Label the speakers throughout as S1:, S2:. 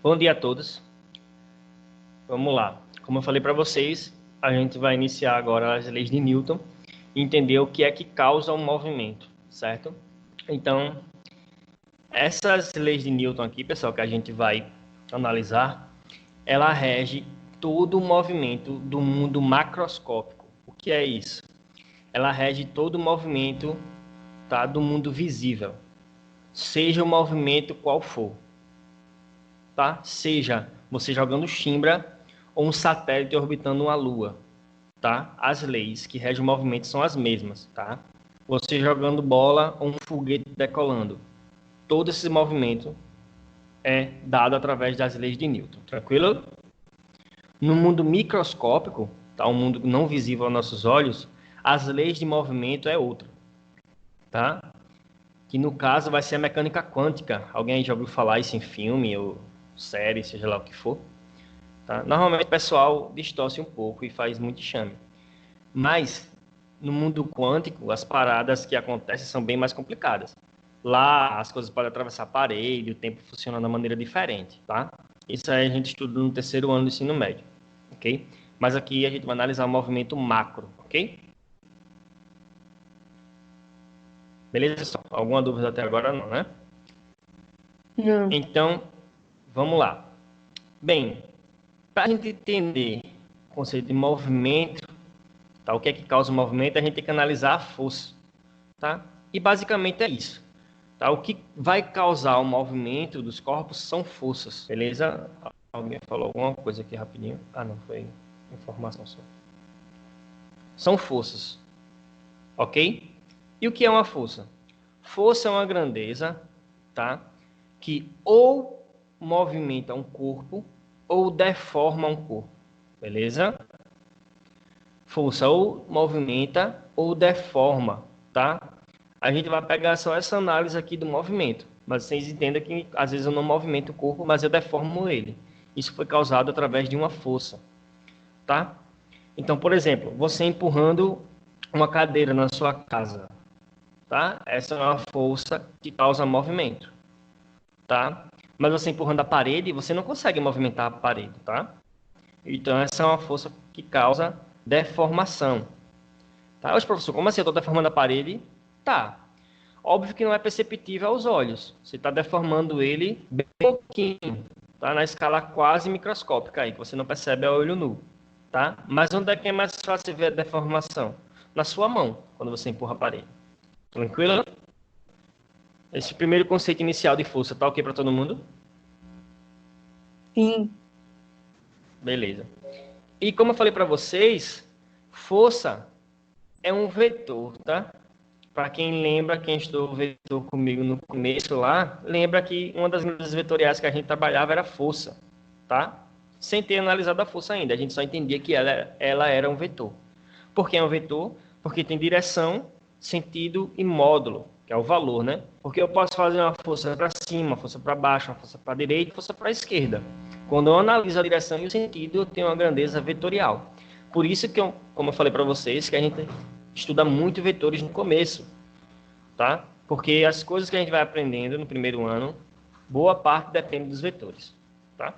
S1: Bom dia a todos. Vamos lá. Como eu falei para vocês, a gente vai iniciar agora as leis de Newton e entender o que é que causa um movimento, certo? Então, essas leis de Newton aqui, pessoal, que a gente vai analisar, ela rege todo o movimento do mundo macroscópico. O que é isso? Ela rege todo o movimento, tá, do mundo visível, seja o movimento qual for. Tá? Seja você jogando chimbra ou um satélite orbitando uma lua, tá? As leis que regem o movimento são as mesmas, tá? Você jogando bola ou um foguete decolando. Todo esse movimento é dado através das leis de Newton, tranquilo? No mundo microscópico, tá? Um mundo não visível aos nossos olhos, as leis de movimento é outra, tá? Que no caso vai ser a mecânica quântica. Alguém já ouviu falar isso em filme ou série, seja lá o que for? Tá? Normalmente o pessoal distorce um pouco e faz muito enxame. Mas no mundo quântico, as paradas que acontecem são bem mais complicadas. Lá as coisas podem atravessar a parede, o tempo funciona de uma maneira diferente, tá? Isso aí a gente estuda no terceiro ano do ensino médio, ok? Mas aqui a gente vai analisar o movimento macro, ok? Beleza, pessoal? Alguma dúvida até agora não, né?
S2: Não.
S1: Então, vamos lá. Bem, para a gente entender o conceito de movimento, tá? O que é que causa o movimento, a gente tem que analisar a força, tá? E basicamente é isso, tá? O que vai causar o movimento dos corpos são forças, beleza? Alguém falou alguma coisa aqui rapidinho? Ah, não, foi informação só. São forças, ok? E o que é uma força? Força é uma grandeza, tá? Que ou movimenta um corpo ou deforma um corpo, beleza? Força ou movimenta ou deforma, tá? A gente vai pegar só essa análise aqui do movimento, mas vocês entendam que às vezes eu não movimento o corpo, mas eu deformo ele. Isso foi causado através de uma força, tá? Então, por exemplo, você empurrando uma cadeira na sua casa, tá? Essa é uma força que causa movimento, tá? Mas você empurrando a parede, você não consegue movimentar a parede, tá? Então, essa é uma força que causa deformação. Tá? Mas, professor, como assim eu estou deformando a parede? Tá. Óbvio que não é perceptível aos olhos. Você está deformando ele bem pouquinho, tá? Na escala quase microscópica aí, que você não percebe a olho nu, tá? Mas onde é que é mais fácil ver a deformação? Na sua mão, quando você empurra a parede. Tranquilo? Esse primeiro conceito inicial de força tá ok para todo mundo?
S2: Sim.
S1: Beleza. E como eu falei para vocês, força é um vetor, tá? Para quem lembra, quem estudou vetor comigo no começo lá, lembra que uma das medidas vetoriais que a gente trabalhava era força, tá? Sem ter analisado a força ainda, a gente só entendia que ela era um vetor. Por que é um vetor? Porque tem direção, sentido e módulo, que é o valor, né? Porque eu posso fazer uma força para cima, uma força para baixo, uma força para a direita, uma força para a esquerda. Quando eu analiso a direção e o sentido, eu tenho uma grandeza vetorial. Por isso que, como eu falei para vocês, que a gente estuda muito vetores no começo, tá? Porque as coisas que a gente vai aprendendo no primeiro ano, boa parte depende dos vetores, tá?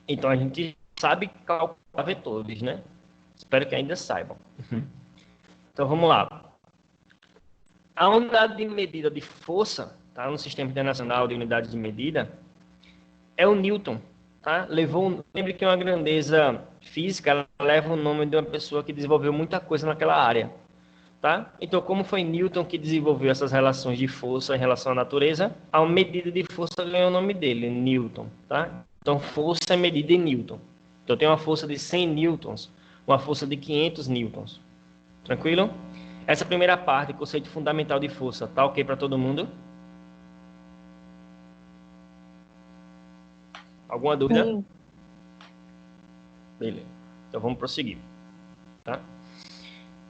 S1: Então a gente sabe calcular vetores, né? Espero que ainda saibam. Então vamos lá. A unidade de medida de força, tá? No Sistema Internacional de Unidades de Medida, é o Newton, tá? Lembre que uma grandeza física ela leva o nome de uma pessoa que desenvolveu muita coisa naquela área, tá? Então, como foi Newton que desenvolveu essas relações de força em relação à natureza, a medida de força ganhou o nome dele, Newton, tá? Então, força é medida em Newton. Então, tem uma força de 100 newtons, uma força de 500 newtons. Tranquilo? Essa primeira parte, conceito fundamental de força, tá ok para todo mundo? Alguma dúvida?
S2: Sim.
S1: Beleza. Então, vamos prosseguir, tá?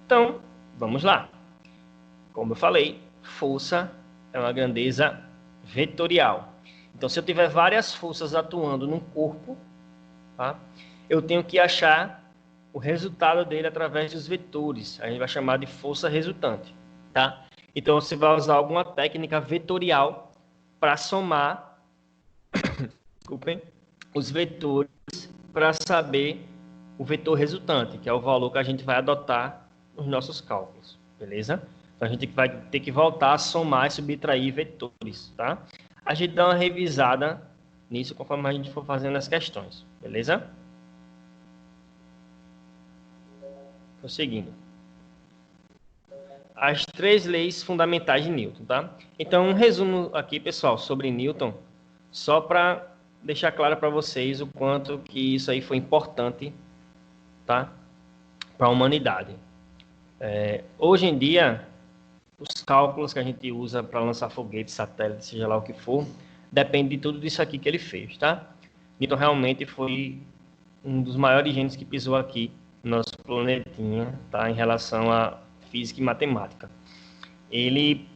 S1: Então, vamos lá. Como eu falei, força é uma grandeza vetorial. Então, se eu tiver várias forças atuando num corpo, tá? Eu tenho que achar o resultado dele através dos vetores. A gente vai chamar de força resultante, tá? Então, você vai usar alguma técnica vetorial para somar, desculpem, os vetores para saber o vetor resultante, que é o valor que a gente vai adotar nos nossos cálculos, beleza? Então a gente vai ter que voltar a somar e subtrair vetores, tá? A gente dá uma revisada nisso conforme a gente for fazendo as questões, beleza? Prosseguindo. As 3 leis fundamentais de Newton, tá? Então, um resumo aqui, pessoal, sobre Newton, só para deixar claro para vocês o quanto que isso aí foi importante, tá? Para a humanidade. Hoje em dia, os cálculos que a gente usa para lançar foguetes, satélites, seja lá o que for, depende de tudo isso aqui que ele fez, tá? Newton realmente foi um dos maiores gênios que pisou aqui no nosso planetinha, tá? Em relação a física e matemática. Ele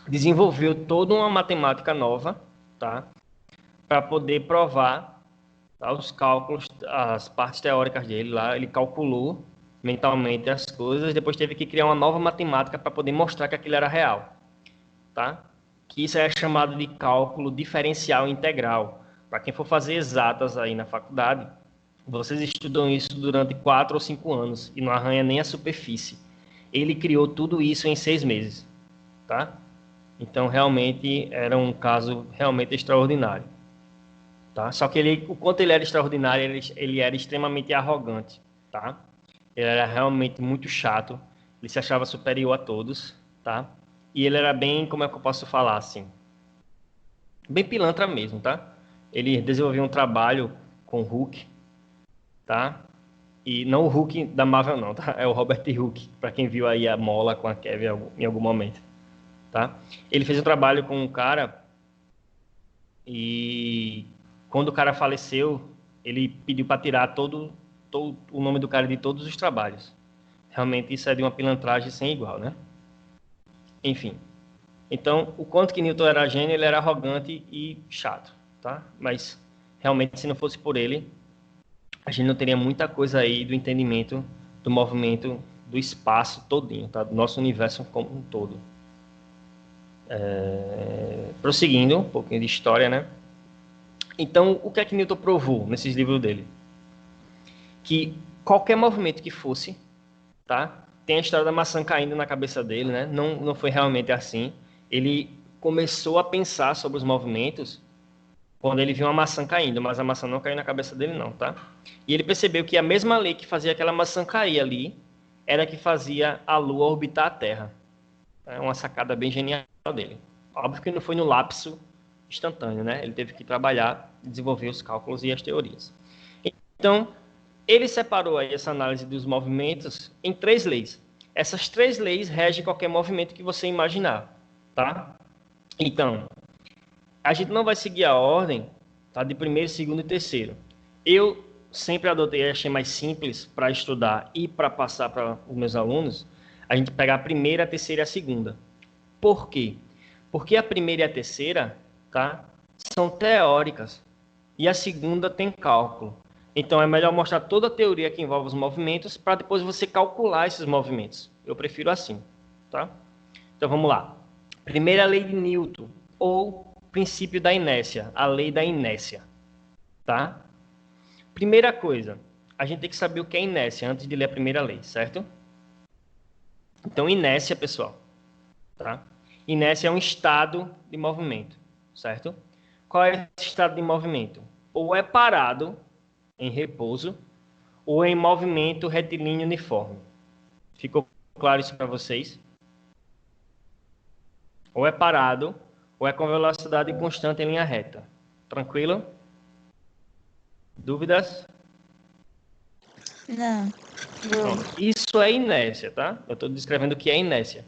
S1: desenvolveu toda uma matemática nova, tá? Para poder provar, tá, os cálculos, as partes teóricas dele lá. Ele calculou mentalmente as coisas, depois teve que criar uma nova matemática para poder mostrar que aquilo era real, tá? Que isso é chamado de cálculo diferencial integral. Para quem for fazer exatas aí na faculdade, vocês estudam isso durante 4 ou 5 anos e não arranha nem a superfície. Ele criou tudo isso em 6 meses, tá? Então, realmente, era um caso realmente extraordinário, tá? Só que o quanto ele era extraordinário, ele era extremamente arrogante, tá? Ele era realmente muito chato, ele se achava superior a todos, tá? E ele era bem, como é que eu posso falar assim? Bem pilantra mesmo, tá? Ele desenvolveu um trabalho com o Hulk, tá? E não o Hulk da Marvel não, tá? É o Robert Hulk, para quem viu aí a Mola com a Kevin em algum momento, tá? Ele fez um trabalho com um cara e quando o cara faleceu, ele pediu para tirar todo o nome do cara de todos os trabalhos. Realmente isso é de uma pilantragem sem igual, né? Enfim. Então, o quanto que Newton era gênio, ele era arrogante e chato, tá? Mas realmente se não fosse por ele, a gente não teria muita coisa aí do entendimento do movimento do espaço todinho, tá? Do nosso universo como um todo. Prosseguindo um pouquinho de história, né? Então, o que é que Newton provou nesses livros dele? Que qualquer movimento que fosse, tá? Tem a história da maçã caindo na cabeça dele, né? Não foi realmente assim. Ele começou a pensar sobre os movimentos quando ele viu uma maçã caindo, mas a maçã não caiu na cabeça dele não, tá? E ele percebeu que a mesma lei que fazia aquela maçã cair ali era que fazia a Lua orbitar a Terra. É uma sacada bem genial dele. Óbvio que não foi no lapso instantâneo, né? Ele teve que trabalhar, desenvolver os cálculos e as teorias. Então, ele separou aí essa análise dos movimentos em 3 leis. Essas 3 leis regem qualquer movimento que você imaginar, tá? Então, a gente não vai seguir a ordem, tá, de primeiro, segundo e terceiro. Eu sempre adotei, achei mais simples para estudar e para passar para os meus alunos, a gente pegar a primeira, a terceira e a segunda. Por quê? Porque a primeira e a terceira, tá, são teóricas e a segunda tem cálculo. Então é melhor mostrar toda a teoria que envolve os movimentos para depois você calcular esses movimentos. Eu prefiro assim, tá? Então vamos lá. Primeira lei de Newton, ou princípio da inércia, a lei da inércia, tá? Primeira coisa, a gente tem que saber o que é inércia antes de ler a primeira lei, certo? Então inércia, pessoal, tá? Inércia é um estado de movimento, certo? Qual é esse estado de movimento? Ou é parado, em repouso, ou em movimento retilíneo uniforme. Ficou claro isso para vocês? Ou é parado, ou é com velocidade constante em linha reta. Tranquilo? Dúvidas?
S2: Não.
S1: Pronto. Isso é inércia, tá? Eu estou descrevendo o que é inércia.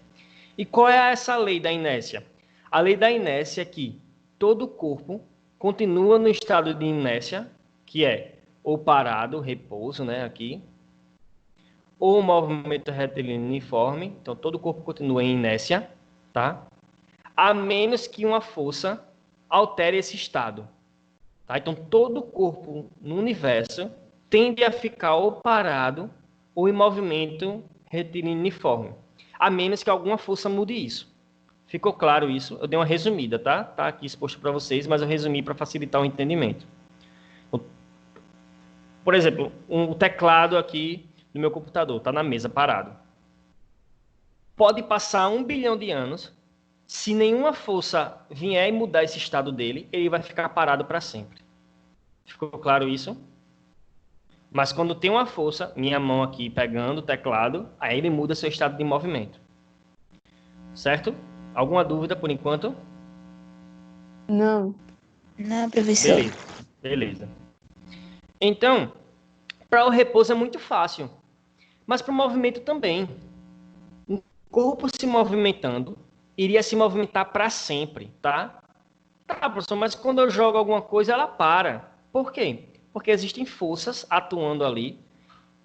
S1: E qual é essa lei da inércia? A lei da inércia é que todo corpo continua no estado de inércia, que é ou parado, repouso, né, aqui, ou movimento retilíneo uniforme, então todo o corpo continua em inércia, tá? A menos que uma força altere esse estado, tá? Então todo o corpo no universo tende a ficar ou parado ou em movimento retilíneo uniforme, a menos que alguma força mude isso. Ficou claro isso? Eu dei uma resumida, tá? Tá aqui exposto para vocês, mas eu resumi para facilitar o entendimento. Por exemplo, o teclado aqui do meu computador está na mesa parado. Pode passar 1 bilhão de anos, se nenhuma força vier e mudar esse estado dele, ele vai ficar parado para sempre. Ficou claro isso? Mas quando tem uma força, minha mão aqui pegando o teclado, aí ele muda seu estado de movimento. Certo? Alguma dúvida por enquanto?
S2: Não.
S3: Não, professor.
S1: Beleza, beleza. Então, para o repouso é muito fácil, mas para o movimento também. O corpo se movimentando iria se movimentar para sempre, tá? Tá, professor, mas quando eu jogo alguma coisa, ela para. Por quê? Porque existem forças atuando ali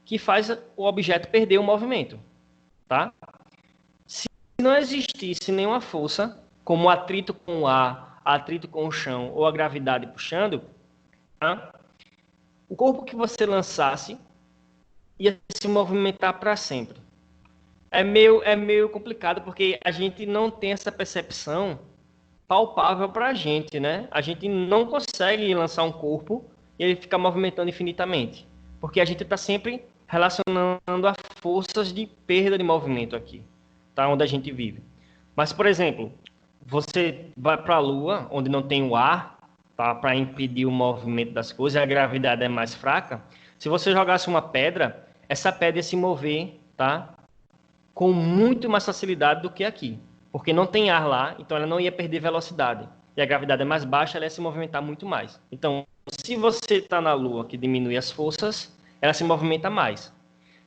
S1: que faz o objeto perder o movimento, tá? Se não existisse nenhuma força, como o atrito com o ar, atrito com o chão ou a gravidade puxando, tá? O corpo que você lançasse ia se movimentar para sempre. É meio complicado porque a gente não tem essa percepção palpável para a gente, né? A gente não consegue lançar um corpo e ele ficar movimentando infinitamente, porque a gente está sempre relacionando a forças de perda de movimento aqui, tá? Onde a gente vive. Mas, por exemplo, você vai para a Lua, onde não tem o ar, tá? Para impedir o movimento das coisas, a gravidade é mais fraca. Se você jogasse uma pedra, essa pedra ia se mover, tá? Com muito mais facilidade do que aqui, porque não tem ar lá, então ela não ia perder velocidade. E a gravidade é mais baixa, ela ia se movimentar muito mais. Então, se você está na Lua, que diminui as forças, ela se movimenta mais.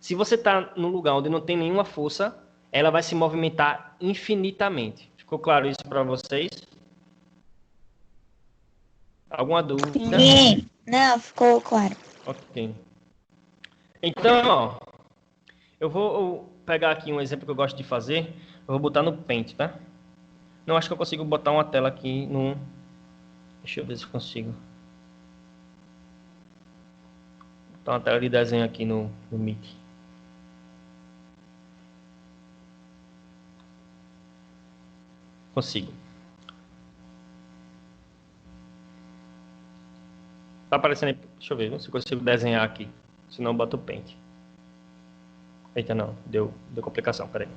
S1: Se você está num lugar onde não tem nenhuma força, ela vai se movimentar infinitamente. Ficou claro isso para vocês? Alguma dúvida?
S3: Sim. Não, ficou claro.
S1: Ok. Então, ó, eu vou pegar aqui um exemplo que eu gosto de fazer. Eu vou botar no Paint, tá? Não, acho que eu consigo botar uma tela aqui no... Deixa eu ver se consigo. Botar uma tela de desenho aqui no Meet. Consigo. Tá aparecendo aí? Deixa eu ver se eu consigo desenhar aqui. Se não, bota o Paint. Eita, não. Deu complicação. Peraí.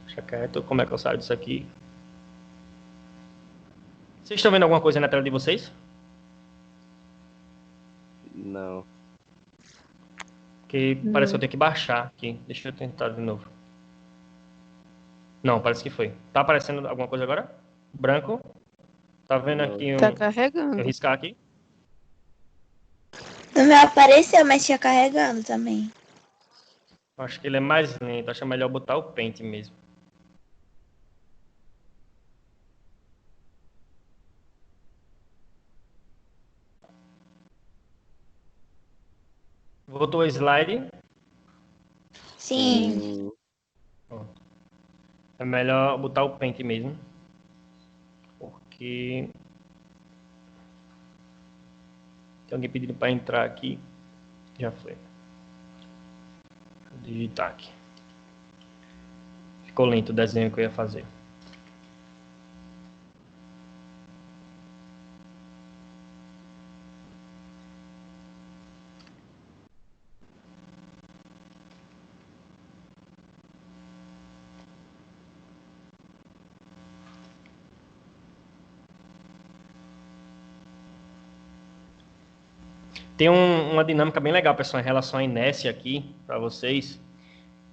S1: Deixa quieto. Como é que eu saio disso aqui? Vocês estão vendo alguma coisa na tela de vocês?
S4: Não.
S1: Porque parece que eu tenho que baixar aqui. Deixa eu tentar de novo. Não, parece que foi. Tá aparecendo alguma coisa agora? Branco? Tá vendo
S4: Não.
S1: aqui um...
S2: Tá carregando.
S1: Eu riscar aqui?
S3: No meu apareceu, mas tinha carregando também.
S1: Acho que ele é mais lento. Acho melhor botar o Paint mesmo. Voltou o slide.
S3: Sim.
S1: É melhor botar o Paint mesmo. Porque... Tem alguém pedindo para entrar aqui. Já foi. Vou digitar aqui. Ficou lento o desenho que eu ia fazer. Tem uma dinâmica bem legal, pessoal, em relação à inércia aqui, para vocês,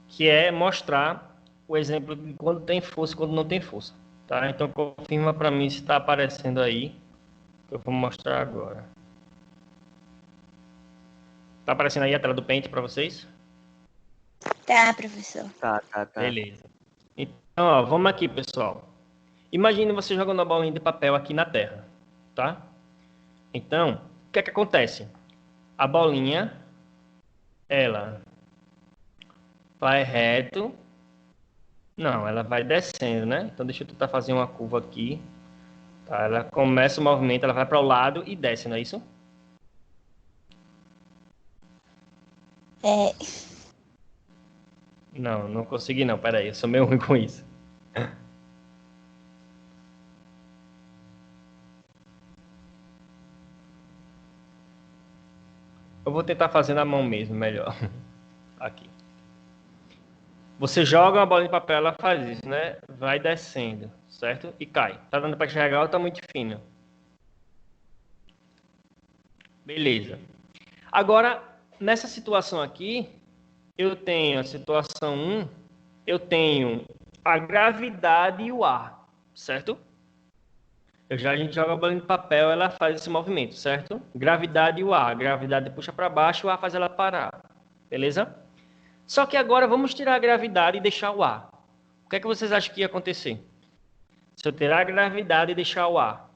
S1: que é mostrar o exemplo de quando tem força e quando não tem força. Tá? Então, confirma para mim se está aparecendo aí, que eu vou mostrar agora. Está aparecendo aí a tela do Paint para vocês?
S3: Tá, professor.
S4: Tá.
S1: Beleza. Então, ó, vamos aqui, pessoal. Imagine você jogando uma bolinha de papel aqui na Terra, tá? Então, o que é que acontece? A bolinha, ela vai reto. Não, ela vai descendo, né? Então, deixa eu tentar fazer uma curva aqui. Tá, ela começa o movimento, ela vai para o lado e desce, não é isso?
S3: É.
S1: Não, não consegui não. Pera aí, eu sou meio ruim com isso. Eu vou tentar fazer na mão mesmo, melhor. Aqui. Você joga uma bolinha de papel, ela faz isso, né? Vai descendo, certo? E cai. Tá dando para enxergar ou tá muito fino? Beleza. Agora, nessa situação aqui, eu tenho a situação 1, eu tenho a gravidade e o ar, certo? A gente joga a bolinha de papel, ela faz esse movimento, certo? Gravidade e o ar. A gravidade puxa para baixo, o ar faz ela parar. Beleza? Só que agora vamos tirar a gravidade e deixar o ar. O que é que vocês acham que ia acontecer? Se eu tirar a gravidade e deixar o ar.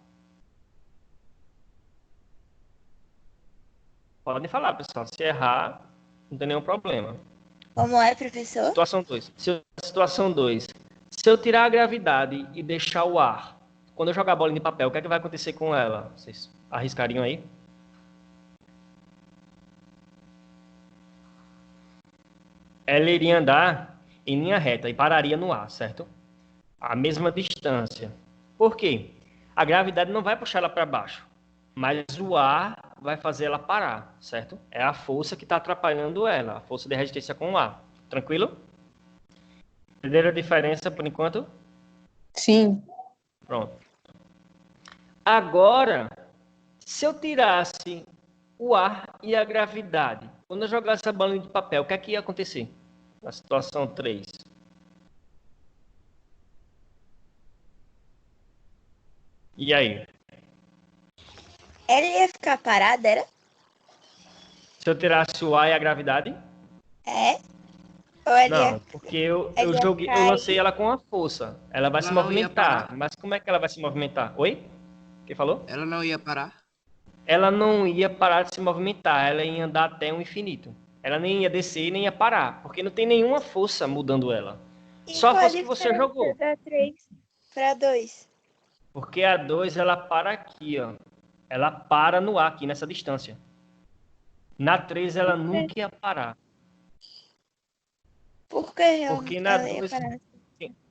S1: Podem falar, pessoal. Se errar, não tem nenhum problema.
S3: Como é, professor?
S1: Situação 2. Situação 2. Se eu tirar a gravidade e deixar o ar, quando eu jogar a bola de papel, o que é que vai acontecer com ela? Vocês arriscariam aí? Ela iria andar em linha reta e pararia no ar, certo? A mesma distância. Por quê? A gravidade não vai puxar ela para baixo, mas o ar vai fazer ela parar, certo? É a força que está atrapalhando ela, a força de resistência com o ar. Tranquilo? Entenderam a diferença por enquanto?
S2: Sim.
S1: Pronto. Agora, se eu tirasse o ar e a gravidade, quando eu jogasse a bolinha de papel, o que é que ia acontecer? Na situação 3. E aí?
S3: Ela ia ficar parada, era?
S1: Se eu tirasse o ar e a gravidade?
S3: É? Ou ela
S1: Não,
S3: ia,
S1: porque eu
S3: ela ia
S1: joguei, eu
S3: cair?
S1: lancei ela com a força. Ela vai se
S4: Ela não ia
S1: movimentar.
S4: parar.
S1: Mas como é que ela vai se movimentar? Oi? Quem falou?
S4: Ela não ia parar?
S1: Ela não ia parar de se movimentar, ela ia andar até o infinito. Ela nem ia descer e nem ia parar, porque não tem nenhuma força mudando ela.
S3: E
S1: Só a
S3: qual
S1: força que você
S3: diferença
S1: jogou.
S3: da 3 para 2?
S1: Porque a 2 ela para aqui, ó. Ela para no ar aqui nessa distância. Na 3 ela nunca ia parar.
S3: Por que ela,
S1: Porque na
S3: ela ia
S1: 2,
S3: parar?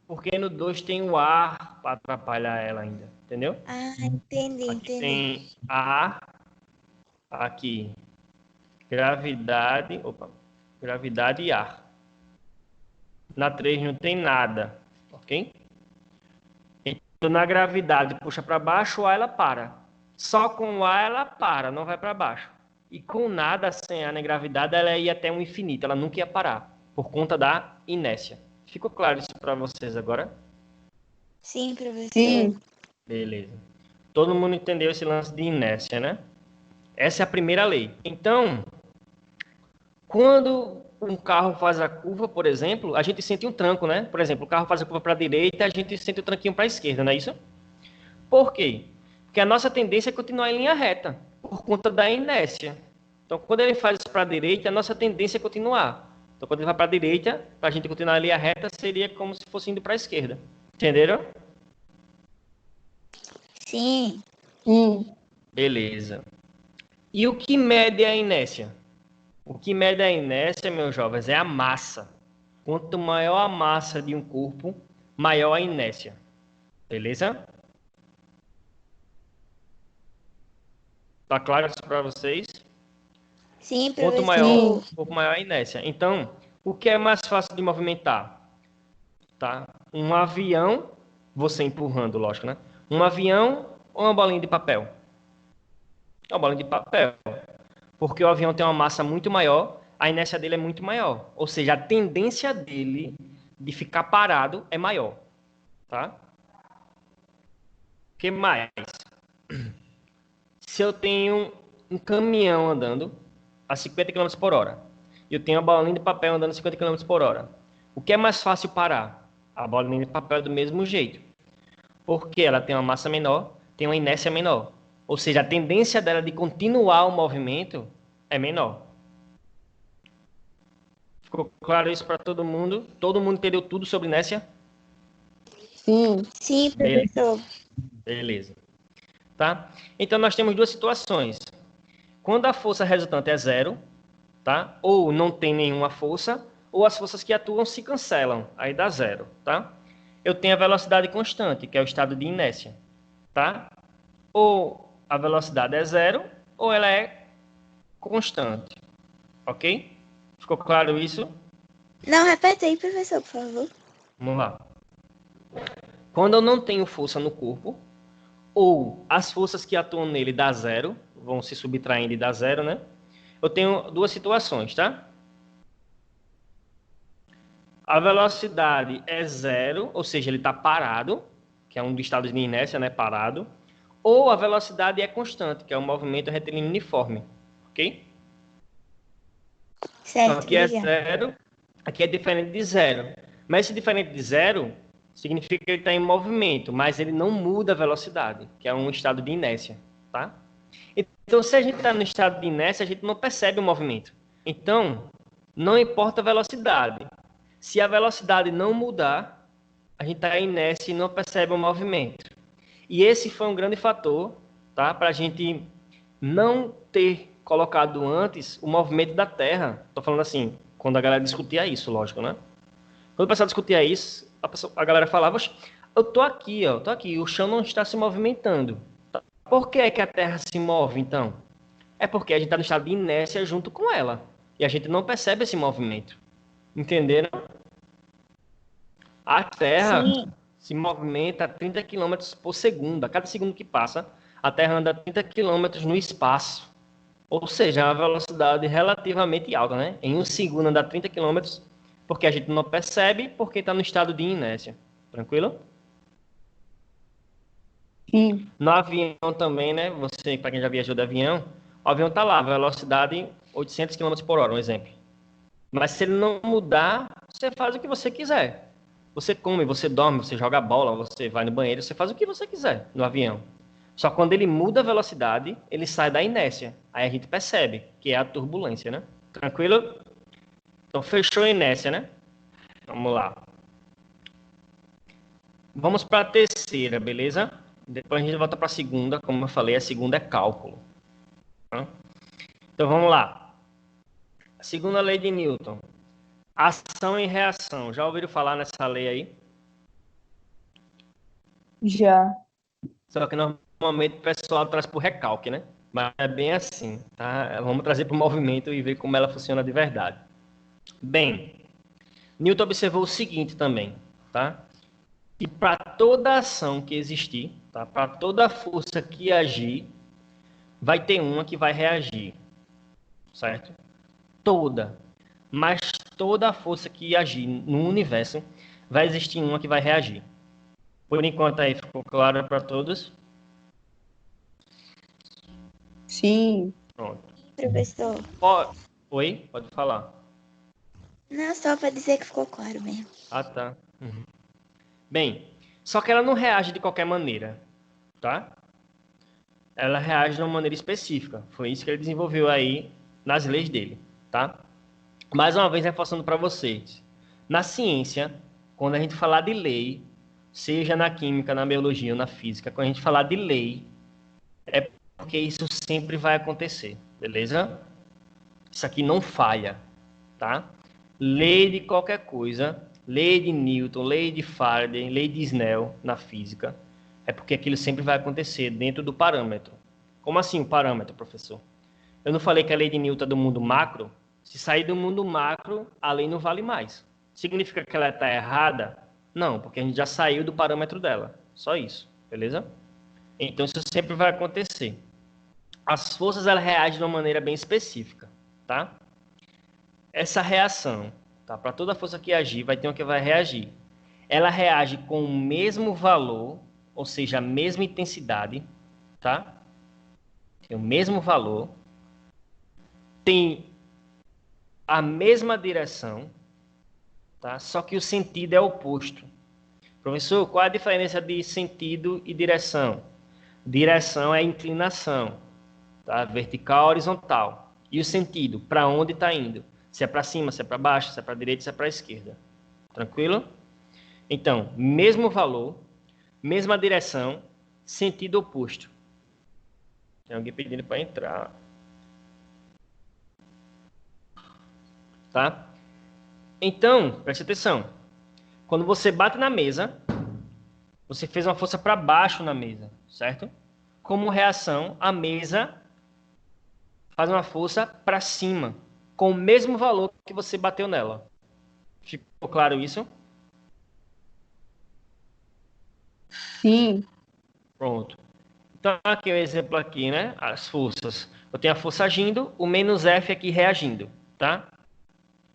S1: porque no 2 tem o ar para atrapalhar ela ainda, entendeu?
S3: Ah, entendi,
S1: Aqui
S3: entendi.
S1: tem ar, aqui gravidade, gravidade e ar. Na 3 não tem nada, ok? Então na gravidade puxa para baixo, o ar ela para. Só com o ar ela para, não vai para baixo. E com nada, sem ar nem gravidade, ela ia até um infinito, ela nunca ia parar, por conta da inércia. Ficou claro isso para vocês agora?
S3: Sim, professor.
S2: Sim.
S1: Beleza. Todo mundo entendeu esse lance de inércia, né? Essa é a primeira lei. Então, quando um carro faz a curva, por exemplo, a gente sente um tranco, né? Por exemplo, o carro faz a curva para a direita, a gente sente o tranquinho para a esquerda, não é isso? Por quê? Porque a nossa tendência é continuar em linha reta, por conta da inércia. Então, quando ele faz isso para a direita, a nossa tendência é continuar. Então, quando ele vai para a direita, para a gente continuar em linha reta, seria como se fosse indo para a esquerda. Entenderam?
S3: Sim.
S2: Sim.
S1: Beleza. E o que mede a inércia? O que mede a inércia, meus jovens, é a massa. Quanto maior a massa de um corpo, maior a inércia. Beleza? Tá claro isso para vocês?
S3: Sim,
S1: Quanto
S3: professor.
S1: maior o corpo, maior a inércia. Então, o que é mais fácil de movimentar? Tá? Um avião, você empurrando, lógico, né? Um avião ou uma bolinha de papel? Uma bolinha de papel. Porque o avião tem uma massa muito maior, a inércia dele é muito maior. Ou seja, a tendência dele de ficar parado é maior. Tá? O que mais? Se eu tenho um caminhão andando a 50 km por hora, e eu tenho uma bolinha de papel andando a 50 km por hora, o que é mais fácil parar? A bolinha de papel é do mesmo jeito. Porque ela tem uma massa menor, tem uma inércia menor. Ou seja, a tendência dela de continuar o movimento é menor. Ficou claro isso para todo mundo? Todo mundo entendeu tudo sobre inércia?
S2: Sim.
S3: Sim, professor.
S1: Beleza. Tá? Então, nós temos duas situações. Quando a força resultante é zero, tá? Ou não tem nenhuma força, ou as forças que atuam se cancelam, aí dá zero. Tá? Eu tenho a velocidade constante, que é o estado de inércia. Tá? Ou a velocidade é zero, ou ela é constante. Ok? Ficou claro isso?
S3: Não, repete aí, professor, por favor.
S1: Vamos lá. Quando eu não tenho força no corpo, ou as forças que atuam nele dá zero, vão se subtraindo e dá zero, né? Eu tenho duas situações, tá? A velocidade é zero, ou seja, ele está parado, que é um dos estados de inércia, né? Parado. Ou a velocidade é constante, que é um movimento retilíneo uniforme, ok? Então
S3: Certo,
S1: aqui é
S3: obrigada.
S1: zero, aqui é diferente de zero. Mas esse diferente de zero significa que ele está em movimento, mas ele não muda a velocidade, que é um estado de inércia, tá? Então, se a gente está no estado de inércia, a gente não percebe o movimento. Então, não importa a velocidade. Se a velocidade não mudar, a gente está em inércia e não percebe o movimento. E esse foi um grande fator, tá, para a gente não ter colocado antes o movimento da Terra. Estou falando assim, quando a galera discutia isso, lógico, né? Quando o pessoal discutia isso, a galera falava: eu tô aqui, ó, tô aqui, o chão não está se movimentando. Por que é que a Terra se move, então? É porque a gente está no estado de inércia junto com ela. E a gente não percebe esse movimento. Entenderam? A Terra
S3: Sim,
S1: se movimenta a 30 quilômetros por segundo. A cada segundo que passa, a Terra anda 30 quilômetros no espaço. Ou seja, é uma velocidade relativamente alta, né? Em um segundo anda 30 quilômetros, porque a gente não percebe, porque está no estado de inércia. Tranquilo?
S2: sim,
S1: No avião também, né? Você, para quem já viajou de avião, o avião está lá, velocidade 800 quilômetros por hora, um exemplo. Mas se ele não mudar, você faz o que você quiser. Você come, você dorme, você joga bola, você vai no banheiro, você faz o que você quiser no avião. Só quando ele muda a velocidade, ele sai da inércia. Aí a gente percebe que é a turbulência, né? Tranquilo? Então fechou a inércia, né? Vamos lá. Vamos para a terceira, beleza? Depois a gente volta para a segunda. Como eu falei, a segunda é cálculo. Tá? Então vamos lá. A segunda lei de Newton. Ação e reação. Já ouviram falar nessa lei aí?
S2: já.
S1: Só que normalmente o pessoal traz por recalque, né? Mas é bem assim, tá? Vamos trazer para o movimento e ver como ela funciona de verdade. Bem, Newton observou o seguinte também, tá? Que para toda ação que existir, tá? Para toda força que agir, vai ter uma que vai reagir, certo? Toda. Mas toda força que agir no universo, vai existir uma que vai reagir. Por enquanto aí ficou claro para todos?
S2: Sim,
S1: Pronto.
S3: professor.
S1: Oi? Pode falar.
S3: Não, só para dizer que ficou claro mesmo.
S1: Ah, tá. Uhum. Bem, só que ela não reage de qualquer maneira, tá? Ela reage de uma maneira específica. Foi isso que ele desenvolveu aí nas leis dele, tá? Mais uma vez reforçando para vocês. Na ciência, quando a gente falar de lei, seja na química, na biologia ou na física, quando a gente falar de lei, é porque isso sempre vai acontecer, beleza? Isso aqui não falha, tá? Lei de qualquer coisa, lei de Newton, lei de Faraday, lei de Snell na física, é porque aquilo sempre vai acontecer dentro do parâmetro. Como assim o parâmetro, professor? Eu não falei que a lei de Newton é do mundo macro? Se sair do mundo macro, a lei não vale mais. Significa que ela está errada? Não, porque a gente já saiu do parâmetro dela. Só isso, beleza? Então isso sempre vai acontecer. As forças elas reagem de uma maneira bem específica, tá? Essa reação, tá? Para toda força que agir, vai ter uma que vai reagir. Ela reage com o mesmo valor, ou seja, a mesma intensidade, tá? Tem o mesmo valor, tem a mesma direção, tá? Só que o sentido é oposto. Professor, qual é a diferença de sentido e direção? Direção é inclinação, tá? Vertical, horizontal. E o sentido, para onde está indo? Se é para cima, se é para baixo, se é para direita, se é para esquerda. Tranquilo? Então, mesmo valor, mesma direção, sentido oposto. Tem alguém pedindo para entrar. Tá? Então, preste atenção. Quando você bate na mesa, você fez uma força para baixo na mesa, certo? Como reação, a mesa faz uma força para cima. com o mesmo valor que você bateu nela. Ficou claro isso?
S2: Sim.
S1: Pronto. Então, aqui o exemplo aqui, né? As forças. Eu tenho a força agindo, o menos F aqui reagindo, tá?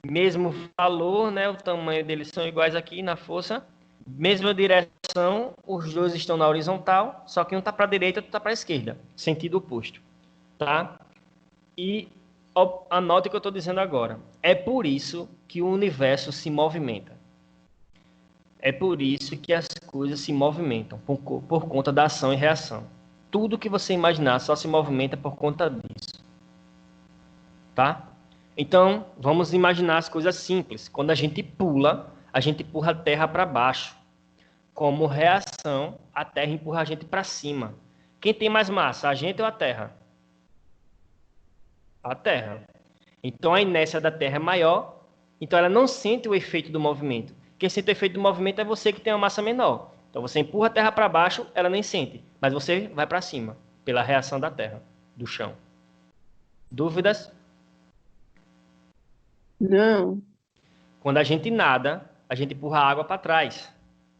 S1: Mesmo valor, né? O tamanho deles são iguais aqui na força. Mesma direção, os dois estão na horizontal, só que um está para a direita e outro está para a esquerda. Sentido oposto, tá? E anote o que eu estou dizendo agora. É por isso que o universo se movimenta. É por isso que as coisas se movimentam, por conta da ação e reação. Tudo que você imaginar só se movimenta por conta disso. Tá? Então, vamos imaginar as coisas simples. Quando a gente pula, a gente empurra a terra para baixo. Como reação, a terra empurra a gente para cima. Quem tem mais massa, a gente ou a terra? A terra. Então, a inércia da terra é maior, então ela não sente o efeito do movimento. Quem sente o efeito do movimento é você que tem uma massa menor. Então, você empurra a terra para baixo, ela nem sente, mas você vai para cima, pela reação da terra, do chão. Dúvidas?
S2: Não.
S1: Quando a gente nada, a gente empurra a água para trás.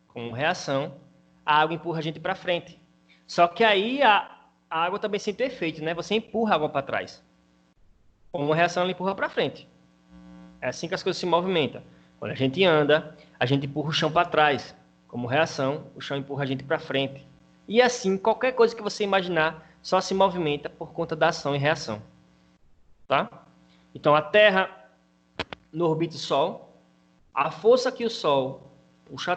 S1: Como reação, a água empurra a gente para frente. Só que aí a água também sente o efeito, né? Você empurra a água para trás. Como reação, ela empurra para frente. É assim que as coisas se movimentam. Quando a gente anda, a gente empurra o chão para trás. Como reação, o chão empurra a gente para frente. E assim, qualquer coisa que você imaginar só se movimenta por conta da ação e reação. Tá? Então, a Terra no orbita o Sol, a força que o Sol puxa a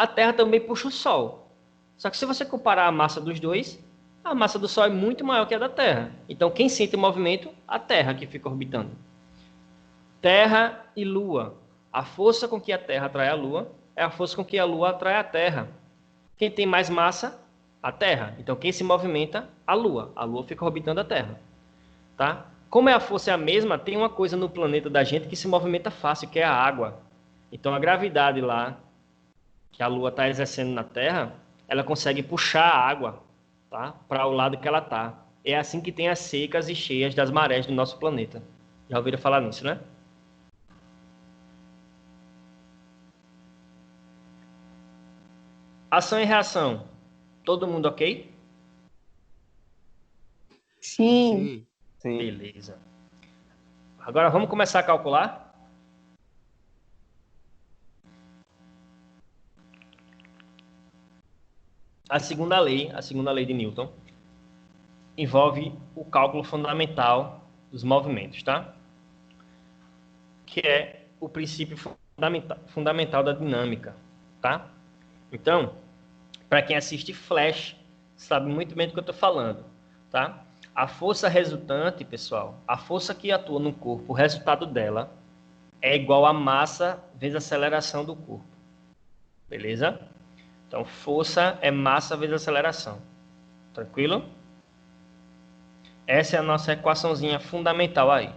S1: Terra também puxa o Sol. Só que se você comparar a massa dos dois, a massa do Sol é muito maior que a da Terra. Então, quem sente o movimento? A Terra que fica orbitando. Terra e Lua. A força com que a Terra atrai a Lua é a força com que a Lua atrai a Terra. Quem tem mais massa? A Terra. Então, quem se movimenta? A Lua. A Lua fica orbitando a Terra. Tá? Como a força é a mesma, tem uma coisa no planeta da gente que se movimenta fácil, que é a água. Então, a gravidade lá, que a Lua está exercendo na Terra, ela consegue puxar a água, tá? Para o lado que ela está. É assim que tem as secas e cheias das marés do nosso planeta. Já ouviram falar nisso, né? Ação e reação. Todo mundo ok?
S2: Sim.
S4: Sim. Sim.
S1: Beleza. Agora vamos começar a calcular? A segunda lei de Newton, envolve o cálculo fundamental dos movimentos, tá? Que é o princípio fundamental da dinâmica, tá? Então, para quem assiste Flash, sabe muito bem do que eu estou falando, tá? A força resultante, pessoal, a força que atua no corpo, o resultado dela é igual a massa vezes a aceleração do corpo, beleza? Então, força é massa vezes aceleração, tranquilo? Essa é a nossa equaçãozinha fundamental aí,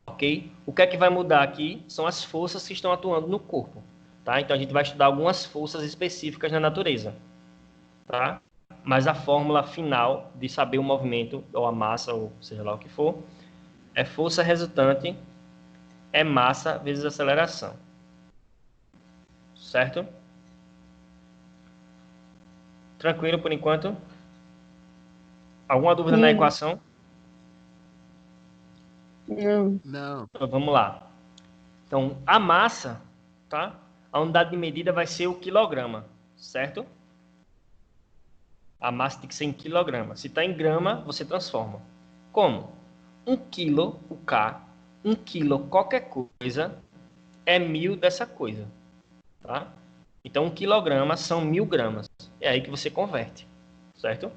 S1: ok? O que é que vai mudar aqui são as forças que estão atuando no corpo, tá? Então, a gente vai estudar algumas forças específicas na natureza, tá? Mas a fórmula final de saber o movimento, ou a massa, ou seja lá o que for, é força resultante é massa vezes aceleração. Certo? Tranquilo por enquanto? Alguma dúvida na
S2: Sim.
S1: equação?
S2: Não.
S4: Não.
S1: Então, vamos lá. Então, a massa, tá? A unidade de medida vai ser o quilograma, certo? A massa tem que ser em quilograma. Se está em grama, você transforma. Como? 1 quilo, o K, 1 quilo qualquer coisa, é 1000 dessa coisa. Tá? Então, 1 quilograma são 1000 gramas. É aí que você converte. Certo?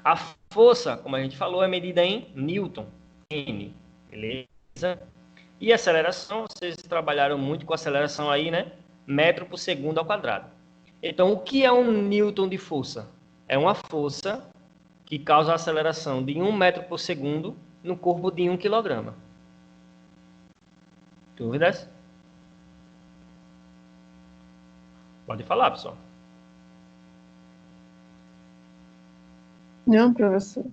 S1: A força, como a gente falou, é medida em Newton. N. Beleza? E a aceleração, vocês trabalharam muito com aceleração aí, né? Metro por segundo ao quadrado. Então, o que é um Newton de força? É uma força que causa a aceleração de 1 metro por segundo no corpo de 1 quilograma. Dúvidas? Pode falar, pessoal.
S2: Não, professor.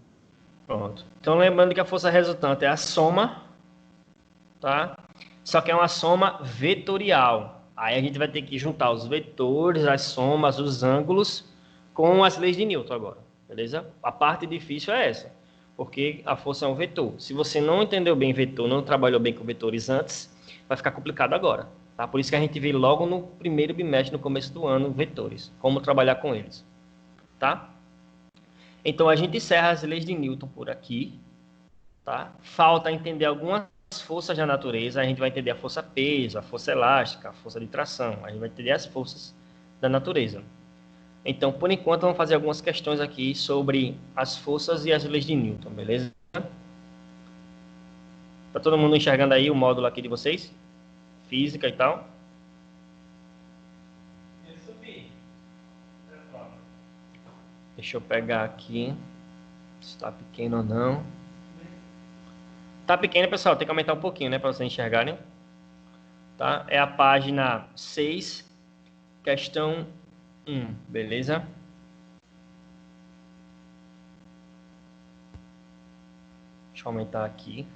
S1: Pronto. Então, lembrando que a força resultante é a soma, tá? Só que é uma soma vetorial. Aí a gente vai ter que juntar os vetores, as somas, os ângulos com as leis de Newton agora, beleza? A parte difícil é essa, porque a força é um vetor. Se você não entendeu bem vetor, não trabalhou bem com vetores antes, vai ficar complicado agora, tá? Por isso que a gente vê logo no primeiro bimestre, no começo do ano, vetores, como trabalhar com eles, tá? Então a gente encerra as leis de Newton por aqui, tá? Falta entender algumas forças da natureza, a gente vai entender a força peso, a força elástica, a força de tração, a gente vai entender as forças da natureza. Então, por enquanto, vamos fazer algumas questões aqui sobre as forças e as leis de Newton, beleza? Tá todo mundo enxergando aí o módulo aqui de vocês? Física e tal? Deixa eu pegar aqui, se está pequeno ou não. Tá pequeno, pessoal, tem que aumentar um pouquinho, né, para vocês enxergarem. Tá? É a página 6, questão 1, beleza? Deixa eu aumentar aqui.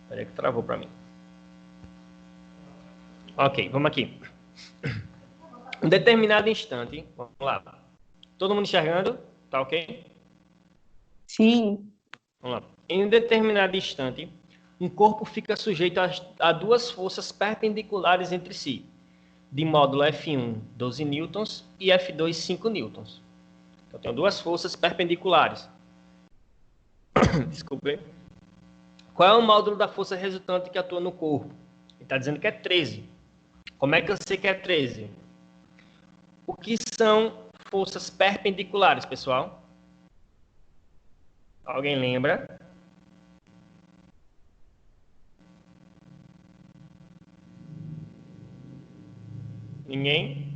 S1: Espera aí que travou para mim. Ok, vamos aqui. Em determinado instante, vamos lá. Todo mundo enxergando? Tá ok?
S2: Sim.
S1: Vamos lá. Em um determinado instante, um corpo fica sujeito a duas forças perpendiculares entre si, de módulo F1, 12 newtons, e F2, 5 newtons. Então, tem duas forças perpendiculares. Desculpe. Qual é o módulo da força resultante que atua no corpo? Ele está dizendo que é 13. Como é que eu sei que é 13? O que são forças perpendiculares, pessoal? Alguém lembra? Ninguém?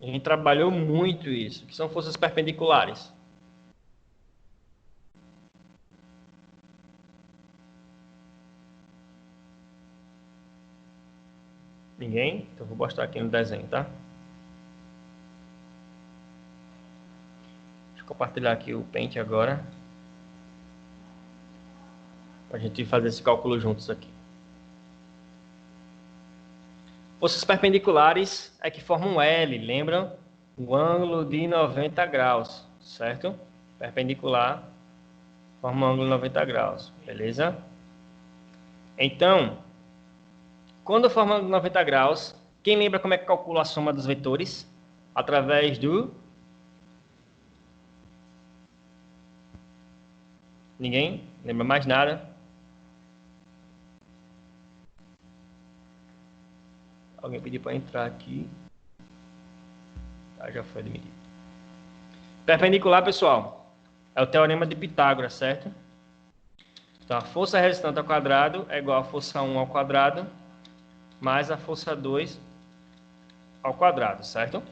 S1: A gente trabalhou muito isso. O que são forças perpendiculares? Ninguém? Então, vou mostrar aqui no desenho, tá? Deixa eu compartilhar aqui o Paint agora. Para a gente fazer esse cálculo juntos aqui. Forças perpendiculares é que formam um L, lembram? Um ângulo de 90 graus, certo? Perpendicular forma um ângulo de 90 graus, beleza? Então, quando forma um ângulo de 90 graus, quem lembra como é que calcula a soma dos vetores? Através do... Ninguém? Lembra mais nada? Alguém pediu para entrar aqui. Ah, já foi admitido. Perpendicular, pessoal, é o teorema de Pitágoras, certo? Então, a força resultante ao quadrado é igual a força 1 ao quadrado mais a força 2 ao quadrado, certo?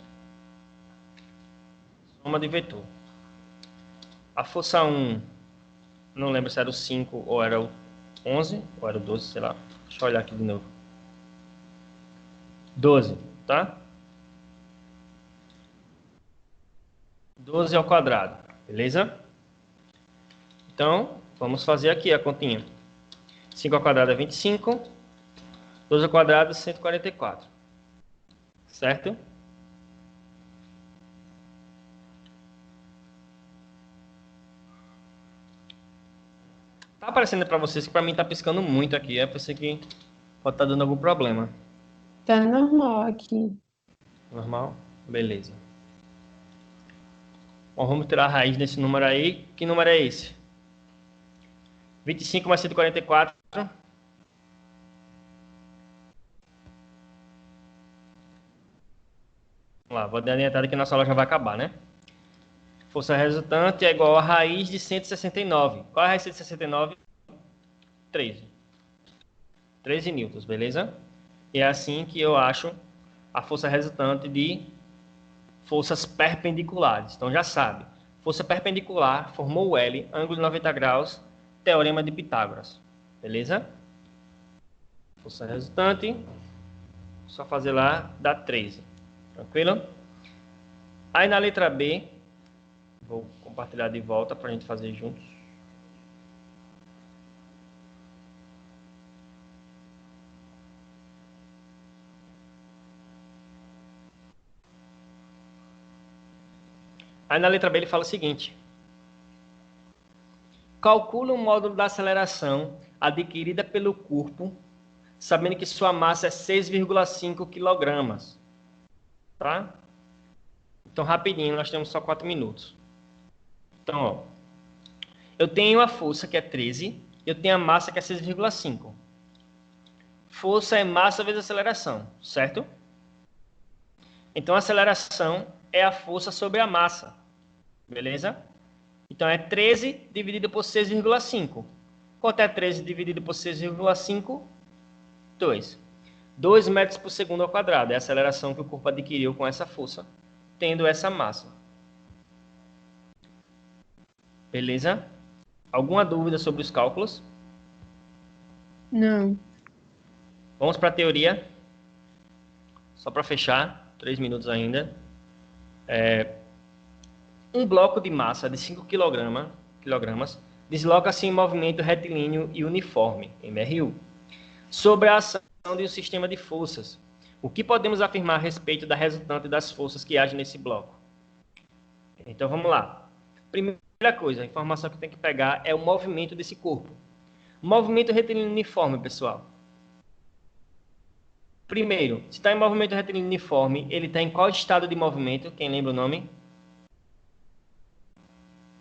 S1: Soma de vetor. A força 1, não lembro se era o 5 ou era o 11, ou era o 12, sei lá. Deixa eu olhar aqui de novo. 12, tá? 12 ao quadrado, beleza? Então, vamos fazer aqui a continha. 5 ao quadrado é 25, 12 ao quadrado é 144, certo? Tá aparecendo para vocês que para mim tá piscando muito aqui, é por isso que pode estar dando algum problema.
S2: Tá normal aqui.
S1: Normal? Beleza. Bom, vamos tirar a raiz desse número aí. Que número é esse? 25 mais 144. Vamos lá, vou dar adiantada que nossa aula já vai acabar, né? Força resultante é igual a raiz de 169. Qual é a raiz de 169? 13. 13 newtons, beleza? E é assim que eu acho a força resultante de forças perpendiculares. Então já sabe, força perpendicular formou o L, ângulo de 90 graus, teorema de Pitágoras. Beleza? Força resultante, só fazer lá, dá 13. Tranquilo? Aí na letra B, vou compartilhar de volta para a gente fazer juntos. Aí na letra B ele fala o seguinte: calcula o módulo da aceleração adquirida pelo corpo, sabendo que sua massa é 6,5 kg. Tá? Então, rapidinho, nós temos só 4 minutos. Então, ó, eu tenho a força que é 13, eu tenho a massa que é 6,5. Força é massa vezes aceleração, certo? Então, a aceleração é a força sobre a massa, beleza? Então, é 13 dividido por 6,5. Quanto é 13 dividido por 6,5? 2. 2 metros por segundo ao quadrado. É a aceleração que o corpo adquiriu com essa força, tendo essa massa. Beleza? Alguma dúvida sobre os cálculos?
S2: Não.
S1: Vamos para a teoria. Só para fechar, 3 minutos ainda. Um bloco de massa de 5 kg desloca-se em movimento retilíneo e uniforme, MRU, sobre a ação de um sistema de forças. O que podemos afirmar a respeito da resultante das forças que agem nesse bloco? Então vamos lá. Primeira coisa, a informação que tem que pegar é o movimento desse corpo. Movimento retilíneo uniforme, pessoal. Primeiro, se está em movimento retilíneo uniforme, ele está em qual estado de movimento? Quem lembra o nome?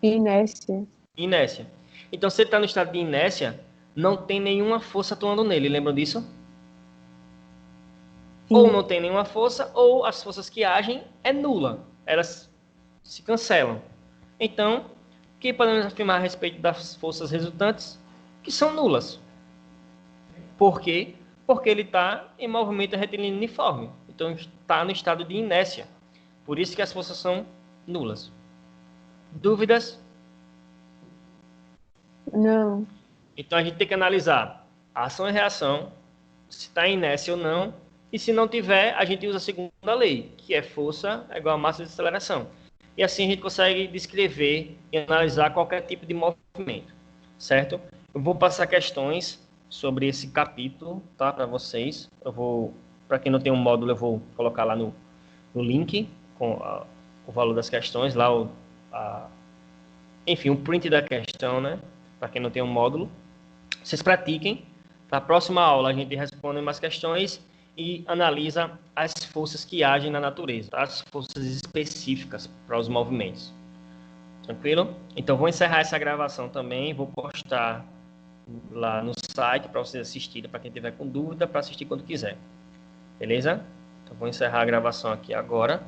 S2: Inércia.
S1: Inércia. Então, se ele está no estado de inércia, não tem nenhuma força atuando nele. Lembram disso?
S2: Sim.
S1: Ou não tem nenhuma força, ou as forças que agem é nula. Elas se cancelam. Então, o que podemos afirmar a respeito das forças resultantes? Que são nulas. Por quê? Porque ele está em movimento retilíneo uniforme. Então, está no estado de inércia. Por isso que as forças são nulas. Dúvidas?
S2: Não.
S1: Então, a gente tem que analisar a ação e reação, se está em inércia ou não, e se não tiver, a gente usa a segunda lei, que é força é igual a massa de aceleração. E assim a gente consegue descrever e analisar qualquer tipo de movimento, certo? Eu vou passar questões sobre esse capítulo, tá, para vocês. Para quem não tem um módulo, eu vou colocar lá no link com o valor das questões, lá enfim, o print da questão, né? Para quem não tem um módulo. Vocês pratiquem. Na próxima aula a gente responde mais questões e analisa as forças que agem na natureza, tá? As forças específicas para os movimentos. Tranquilo? Então vou encerrar essa gravação também, vou postar lá no site para vocês assistirem, para quem tiver com dúvida, para assistir quando quiser. Beleza? Então vou encerrar a gravação aqui agora.